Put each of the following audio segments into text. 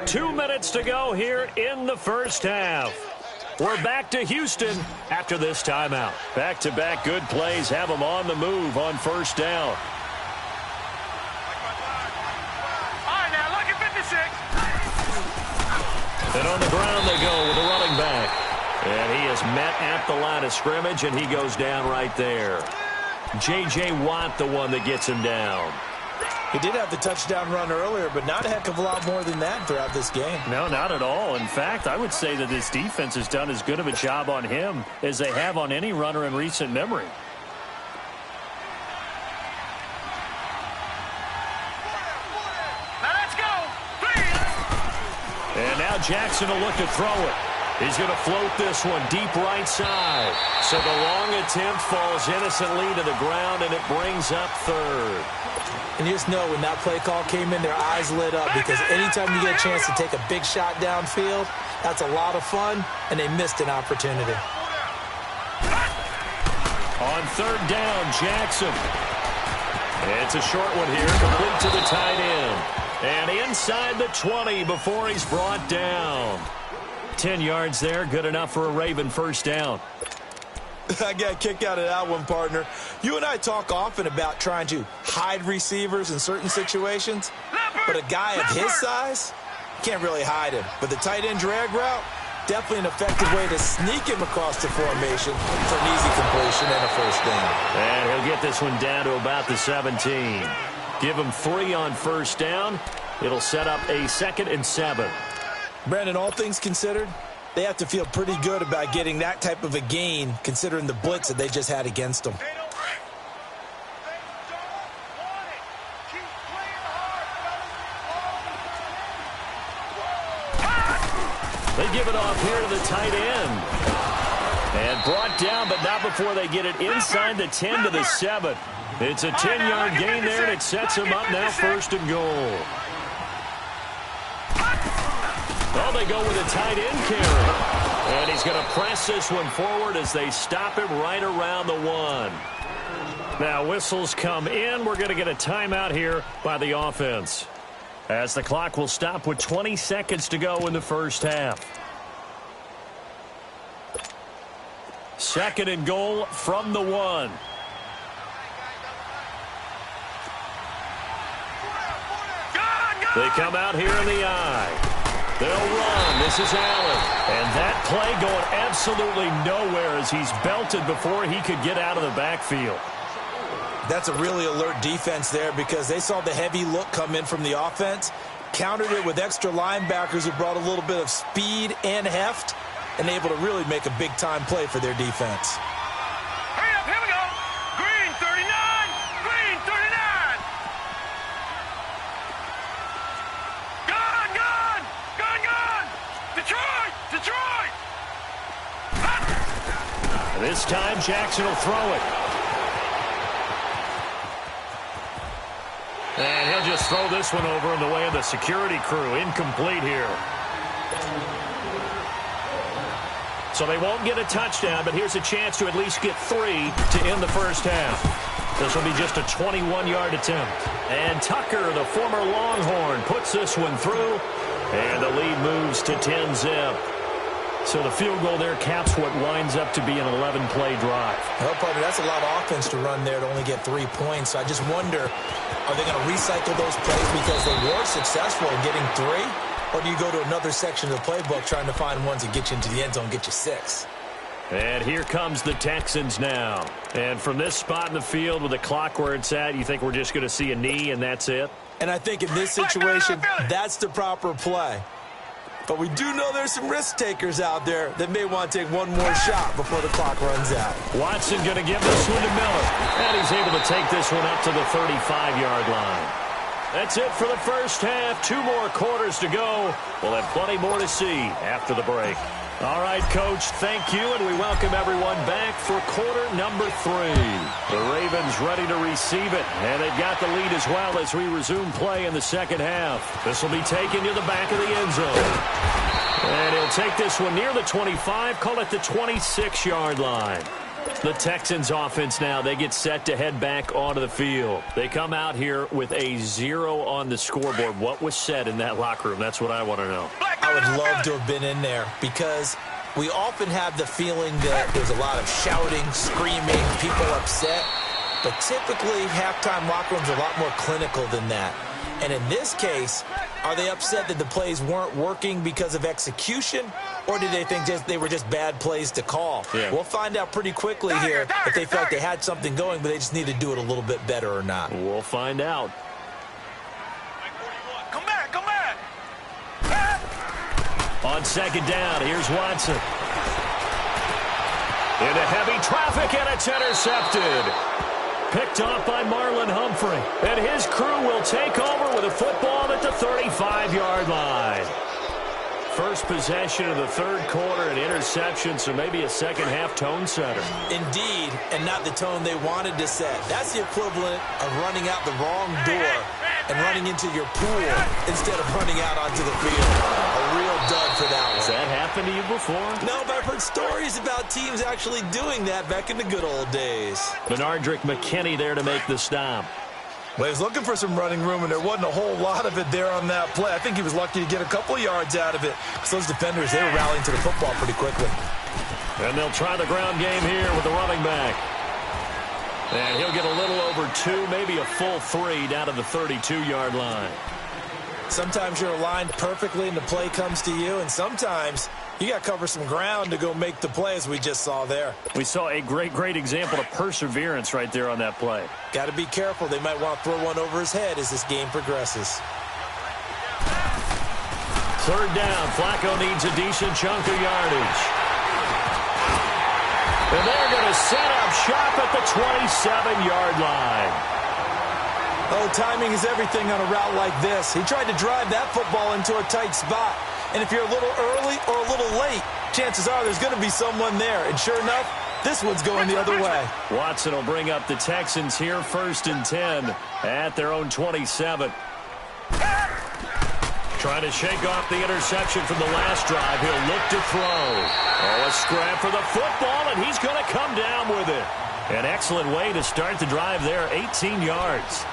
2 minutes to go here in the first half. We're back to Houston after this timeout. Back-to-back good plays have them on the move on first down. All right, now look at 56. And on the ground they go with the running back. And he is met at the line of scrimmage, and he goes down right there. J.J. Watt, the one that gets him down. He did have the touchdown run earlier, but not a heck of a lot more than that throughout this game. No, not at all. In fact, I would say that this defense has done as good of a job on him as they have on any runner in recent memory. Now let's go. And now Jackson will look to throw it. He's going to float this one deep right side. So the long attempt falls innocently to the ground, and it brings up third. And you just know when that play call came in, their eyes lit up, because anytime you get a chance to take a big shot downfield, that's a lot of fun, and they missed an opportunity. On third down, Jackson. It's a short one here, complete to the tight end. And inside the 20 before he's brought down. 10 yards there, good enough for a Raven first down. I got a kick out of that one, partner. You and I talk often about trying to hide receivers in certain situations, but a guy of his size can't really hide him. But the tight end drag route, definitely an effective way to sneak him across the formation for an easy completion and a first down. And he'll get this one down to about the 17. Give him 3 on first down. It'll set up a 2nd and 7. Brandon, all things considered, they have to feel pretty good about getting that type of a gain, considering the blitz that they just had against them. They give it off here to the tight end. And brought down, but not before they get it inside the 10 to the 7. It's a 10-yard gain there, and it sets him up now 1st and goal. Well, they go with a tight end carry. And he's going to press this one forward as they stop him right around the 1. Now whistles come in. We're going to get a timeout here by the offense, as the clock will stop with 20 seconds to go in the first half. 2nd and goal from the 1. They come out here in the eye. They'll run. This is Allen. And that play going absolutely nowhere as he's belted before he could get out of the backfield. That's a really alert defense there, because they saw the heavy look come in from the offense, countered it with extra linebackers who brought a little bit of speed and heft, and able to really make a big-time play for their defense. Hurry up, here we go. Green 39. Green 39. Gun. Detroit. This time Jackson will throw it. And he'll just throw this one over in the way of the security crew. Incomplete here. So they won't get a touchdown, but here's a chance to at least get 3 to end the first half. This will be just a 21-yard attempt. And Tucker, the former Longhorn, puts this one through. And the lead moves to 10-zip. So the field goal there caps what winds up to be an 11-play drive. Well, partner, that's a lot of offense to run there to only get 3 points. So I just wonder, are they going to recycle those plays because they were successful in getting 3? Or do you go to another section of the playbook trying to find ones that get you into the end zone, get you 6? And here comes the Texans now. And from this spot in the field with the clock where it's at, you think we're just going to see a knee and that's it? And I think in this situation, that's the proper play. But we do know there's some risk takers out there that may want to take one more shot before the clock runs out. Watson going to give this one to Miller. And he's able to take this one up to the 35-yard line. That's it for the first half. 2 more quarters to go. We'll have plenty more to see after the break. All right, Coach, thank you, and we welcome everyone back for quarter number 3. The Ravens ready to receive it, and they've got the lead as well as we resume play in the second half. This will be taken to the back of the end zone. And he'll take this one near the 25, call it the 26-yard line. The Texans offense now, they get set to head back onto the field. They come out here with a 0 on the scoreboard. What was said in that locker room? That's what I want to know. I would love to have been in there because we often have the feeling that there's a lot of shouting, screaming, people upset. But typically, halftime locker rooms are a lot more clinical than that. And in this case, are they upset that the plays weren't working because of execution? Or do they think they were just bad plays to call? Yeah. We'll find out pretty quickly here if they felt they had something going, but they just need to do it a little bit better or not. We'll find out. Come back, come back. On second down, here's Watson. Into heavy traffic, and it's intercepted. Picked off by Marlon Humphrey. And his crew will take over with a football at the 35-yard line. First possession of the third quarter, an interception, so maybe a second-half tone setter. Indeed, and not the tone they wanted to set. That's the equivalent of running out the wrong door and running into your pool instead of running out onto the field. A real dud for that one. Has that happened to you before? No, but I've heard stories about teams actually doing that back in the good old days. Benardrick McKinney there to make the stop. Well, he was looking for some running room, and there wasn't a whole lot of it there on that play. I think he was lucky to get a couple of yards out of it. So those defenders, they were rallying to the football pretty quickly. And they'll try the ground game here with the running back. And he'll get a little over 2, maybe a full 3 down to the 32-yard line. Sometimes you're aligned perfectly and the play comes to you, and sometimes you got to cover some ground to go make the play, as we just saw there. We saw a great example of perseverance right there on that play. Got to be careful. They might want to throw one over his head as this game progresses. Third down. Flacco needs a decent chunk of yardage. And they're going to set up shop at the 27-yard line. Oh, timing is everything on a route like this. He tried to drive that football into a tight spot. And if you're a little early or a little late, chances are there's going to be someone there. And sure enough, this one's going the other way. Watson will bring up the Texans here, 1st and 10 at their own 27. Trying to shake off the interception from the last drive. He'll look to throw. Oh, a scrap for the football, and he's going to come down with it. An excellent way to start the drive there, 18 yards.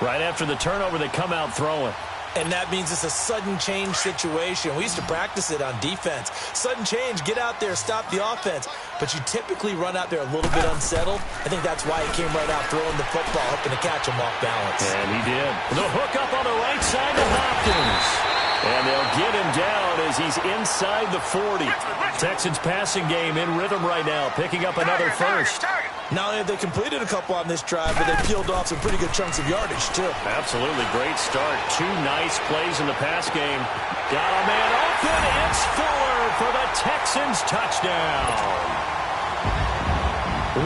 Right after the turnover, they come out throwing. And that means it's a sudden change situation. We used to practice it on defense. Sudden change, get out there, stop the offense. But you typically run out there a little bit unsettled. I think that's why he came right out throwing the football, hoping to catch him off balance. And he did. The hook up on the right side to Hopkins. And they'll get him down as he's inside the 40. Texans passing game in rhythm right now, picking up another first. Not only have they completed a couple on this drive, but they peeled off some pretty good chunks of yardage, too. Absolutely great start. 2 nice plays in the pass game. Got a man open. It's Fuller for the Texans touchdown.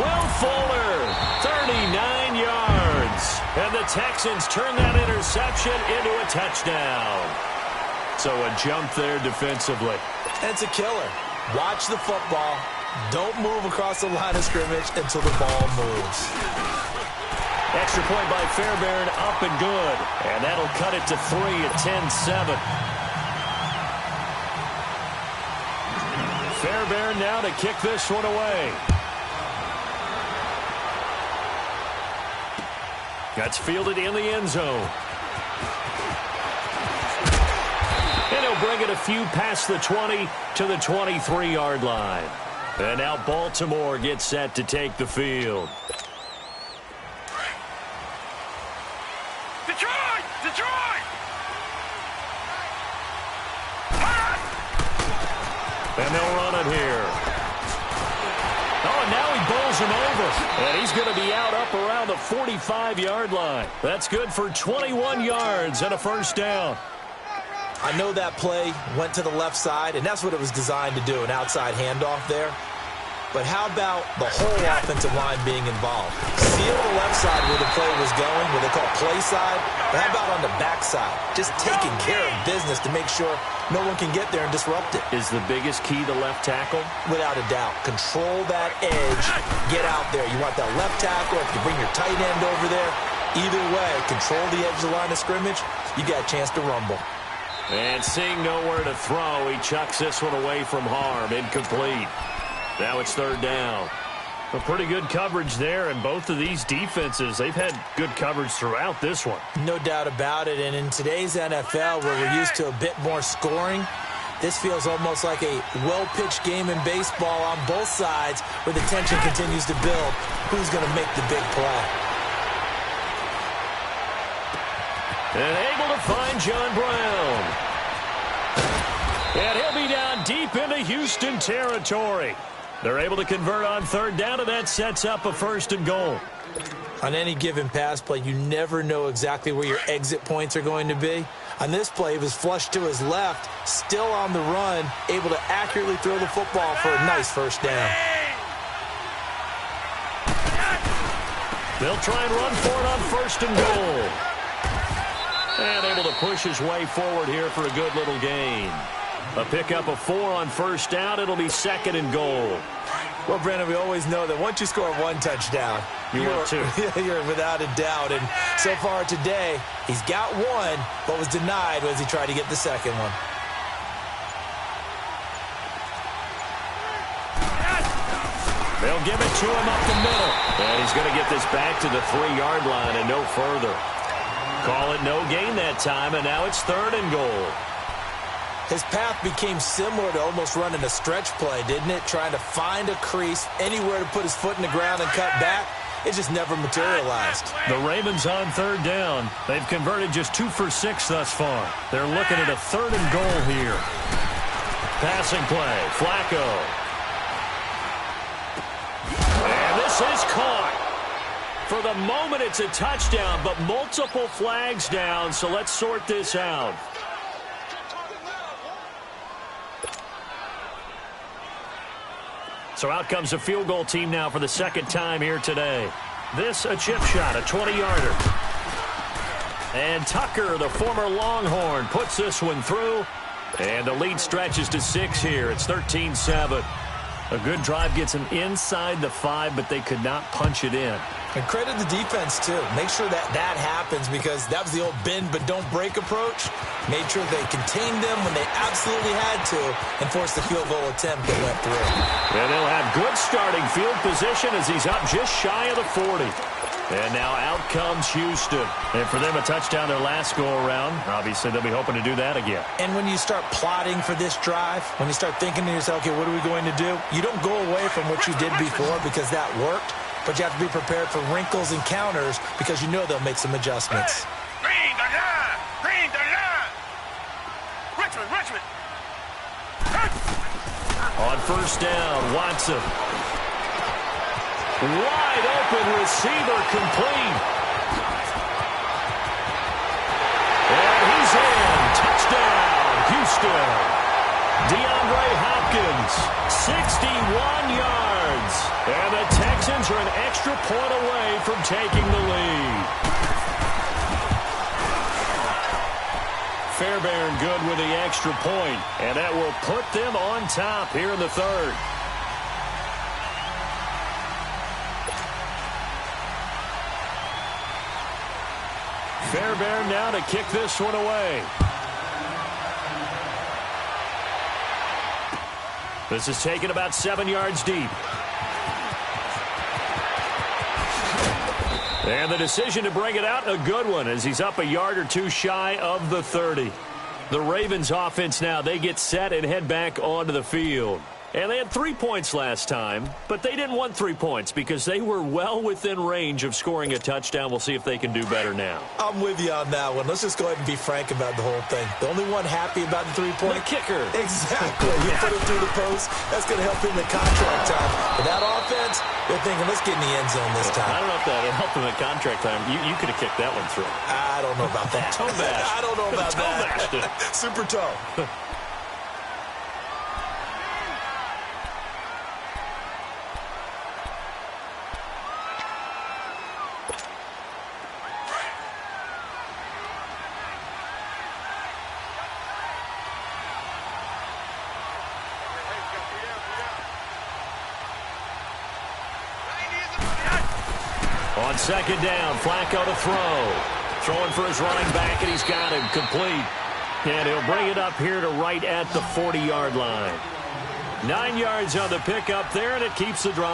Will Fuller, 39 yards. And the Texans turn that interception into a touchdown. So a jump there defensively. And it's a killer. Watch the football. Don't move across the line of scrimmage until the ball moves. Extra point by Fairbairn, up and good. And that'll cut it to 3 at 10-7. Fairbairn now to kick this one away. That's fielded in the end zone. And he'll bring it a few past the 20 to the 23-yard line. And now Baltimore gets set to take the field. Detroit! Detroit! And they'll run it here. Oh, and now he bowls him over. And he's going to be out up around the 45-yard line. That's good for 21 yards and a first down. I know that play went to the left side, and that's what it was designed to do, an outside handoff there. But how about the whole offensive line being involved? Seal the left side where the play was going, what they call play side. But how about on the back side? Just taking care of business to make sure no one can get there and disrupt it. Is the biggest key to left tackle? Without a doubt. Control that edge. Get out there. You want that left tackle. If you bring your tight end over there, either way, control the edge of the line of scrimmage, you got a chance to rumble. And seeing nowhere to throw, he chucks this one away from harm. Incomplete. Now it's third down. A pretty good coverage there, and both of these defenses, they've had good coverage throughout this one. No doubt about it, and in today's NFL, where we're used to a bit more scoring, this feels almost like a well-pitched game in baseball on both sides where the tension continues to build. Who's going to make the big play? And able to find John Brown. And he'll be down deep into Houston territory. They're able to convert on third down, and that sets up a 1st and goal. On any given pass play, you never know exactly where your exit points are going to be. On this play, he was flushed to his left, still on the run, able to accurately throw the football for a nice 1st down. They'll try and run for it on 1st and goal. And able to push his way forward here for a good little gain. A pickup of 4 on 1st down. It'll be 2nd and goal. Well, Brandon, we always know that once you score 1 touchdown, you're 2. You're without a doubt. And so far today, he's got 1, but was denied as he tried to get the 2nd one. They'll give it to him up the middle. And he's going to get this back to the 3-yard line and no further. Call it no gain that time, and now it's 3rd and goal. His path became similar to almost running a stretch play, didn't it? Trying to find a crease, anywhere to put his foot in the ground and cut back. It just never materialized. The Ravens on 3rd down. They've converted just 2 for 6 thus far. They're looking at a 3rd and goal here. Passing play, Flacco. And this is caught. For the moment, it's a touchdown, but multiple flags down, so let's sort this out. So out comes a field goal team now for the 2nd time here today. This a chip shot, a 20-yarder. And Tucker, the former Longhorn, puts this one through. And the lead stretches to 6 here. It's 13-7. A good drive gets them inside the 5, but they could not punch it in. And credit the defense, too. Make sure that happens, because that was the old bend but don't break approach. Made sure they contained them when they absolutely had to and forced the field goal attempt that went through. And they'll have good starting field position as he's up just shy of the 40. And now out comes Houston. And for them, a touchdown their last go-around. Obviously, they'll be hoping to do that again. And when you start plotting for this drive, when you start thinking to yourself, okay, what are we going to do? You don't go away from what you did before because that worked. But you have to be prepared for wrinkles and counters because you know they'll make some adjustments. Green the line! Green the line! Richmond! On 1st down, Watson. Wide open receiver, complete. And he's in. Touchdown, Houston. DeAndre Hopkins, 61 yards. And the Texans are an extra point away from taking the lead. Fairbairn good with the extra point, and that will put them on top here in the 3rd. Fairbairn now to kick this one away. This is taken about 7 yards deep. And the decision to bring it out, a good one, as he's up a yard or 2 shy of the 30. The Ravens offense now, they get set and head back onto the field. And they had 3 points last time, but they didn't want 3 points because they were well within range of scoring a touchdown. We'll see if they can do better now. I'm with you on that one. Let's just go ahead and be frank about the whole thing. The only one happy about the 3-point? The kicker. Exactly. You put it through the post. That's going to help him in contract time. But that offense, they're thinking, let's get in the end zone this time. I don't know if that helped him at contract time. You could have kicked that one through. I don't know about that. Toe bash. I don't know about toe that. Bashed it. Super toe. On 2nd down, Flacco to throw. Throwing for his running back, and he's got him complete. And he'll bring it up here to right at the 40-yard line. 9 yards on the pickup there, and it keeps the drive.